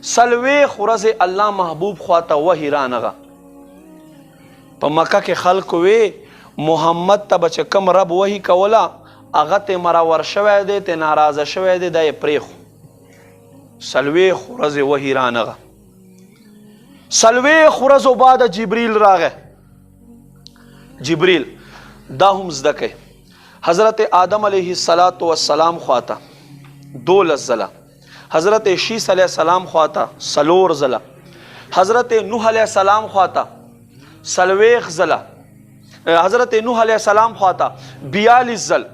سلویخ ورځې الله محبوب خواته وحی رانغه. په مکه کې خلکو وی محمد ته به چې کوم رب وحی کوله هغه ته مراور شوی دی، ته ناراضه شوی دی، دا یې پرېښو. سلویخ ورځې وحی رانغه. سلویخ ورځو بعد جبریل راغی. جبریل دا هم زده کوي. حضرت آدم علیه السلام خواته 12 ځله، حضرت شیس علیه السلام خواته 4 ځله، حضرت نوح علیه السلام خواته 40 ځله، حضرت نوح علیه السلام خواته 42 ځله،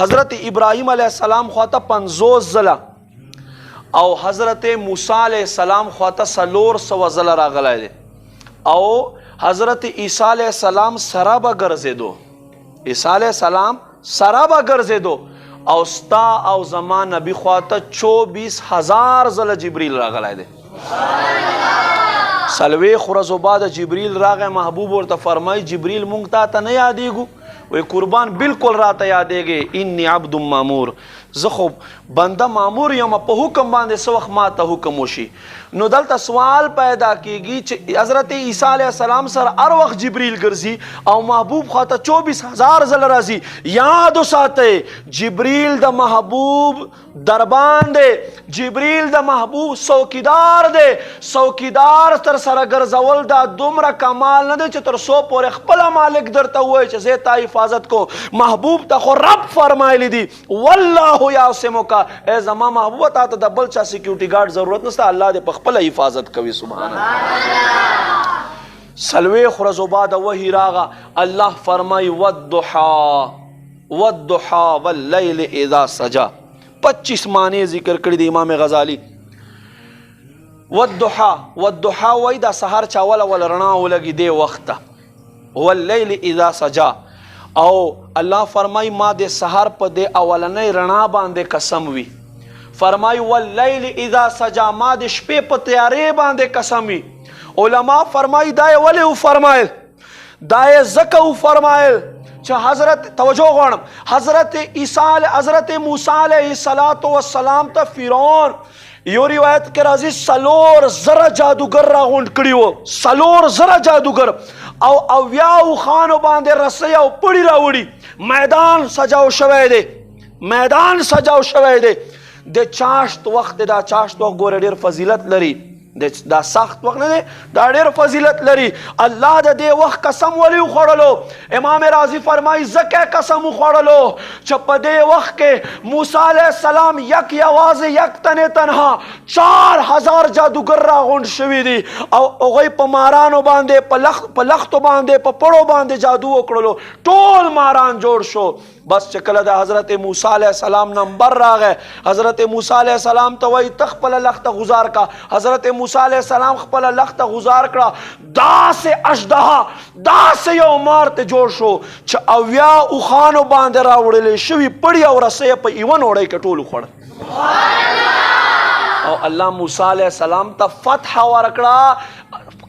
حضرت ابراهیم علیه السلام خواته 50 ځله او حضرت موسی علیه السلام خواته 400 ځله راغلی دی. او حضرت عیسی علیه السلام سره به ګرځېدو، عیسی علیه السلام سره به ګرځېدو او ستا او زما نبی خواته 24,000 ځله جبریل راغلی دی. سلویخ ورځو بعد جبریل راغی. محبوب ورته فرمایي جبریل مونږ تا ته نه یادېږو؟ وی قربان بالکل راته یادېږي. انی عبد مامور، زه خو بنده مامور یم، په حکم باندې څه وخت ما ته حکم وشي. نو دلته سوال پیدا کیږي چې حضرت عیسی علیه السلام سره هر وخت جبریل ګرځي او محبوب خواته 24,000 ځله راځي. یاد وساتئ جبریل د محبوب دربان دی، جبریل د محبوب څوکیدار دی. څوکیدار تر سره ګرځول دا دومره کمال نه دی چې تر څو پورې خپله مالک درته ووایي چې زه تا حفاظت کو. محبوب ته خو رب فرمایلی دی والله یعصمک، ای زما محبوب تا ته د بل چا سیکیورټي ګارډ ضرورت نشته، الله دې په خپله حفاظت کوي. سبحان الله. سلویخ ورځو بعد وحی راغه. الله فرمایي والضحی والضحی واللیل اذا سجا. 25 معنی ذکر کړي د امام غزالی. والضحی، والضحی وای دا سحر چا ول رڼا ولګي دی وخته. واللیل اذا سجا، او الله فرمای ما د سحر په د اولنۍ رڼا باندې قسم وي. فرمای واللیل اذا سجا، ما د شپې په تیارې باندې قسم وي. علما فرمای دا یې ولې وفرمایل؟ دا یې ځکه وفرمایل چې حضرت توجه غواړم حضرت حضرت موسی علیه السلام ته فرعون یو روایت کې راځي 4,000 جادوګر راغونډ کړي وو. 4,000 جادوګر او 80 خانو باندې رسۍ او پړي راوړي. میدان سجاو شوی دی، میدان سجاو شوی دی. د چاشت وخت، دا چاشت وخت ګوره ډېر فضیلت لري، دا سخت وخت نه دی، دا ډېر فضیلت لري. الله د دې وخت قسم ولې وخوړلو؟ امام راضي فرمایي ځکه قسم وخوړلو چې په دې وخت کې موسی علیه السلام یوازې یک تنې تنها 4,000 جادوګر راغونډ شوي دي او هغوی په مارانو باندې، په لختو باندې، په پړو باندې جادو وکړلو. ټول ماران جوړ شو. بس چې کله د حضرت موسی علیه السلام نمبر راغی، حضرت موسی علیه السلام ته وایي ته خپله لخته غزار کا. حضرت موسی علیه السلام خپله لخته غزار کړه. داسې اژدها، داسې یو مار ته جوړ شو چې 80 اوښانو باندې راوړلې شوي پړي او رسۍ په یوه نوړۍ کې ټول وخوړل. او الله موسی علیه السلام ته فتح ورکړه،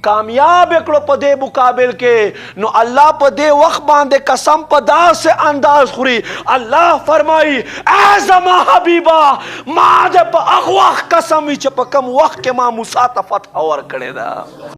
کامیاب کړو په دې مقابل کې. نو الله په دې وخت باندې قسم په داسې انداز خوري. الله فرمایي ای زما حبیبه ما د په هغه وخت قسم وي چې په کوم وخت کې ما موسی ته فتح ورکړې ده.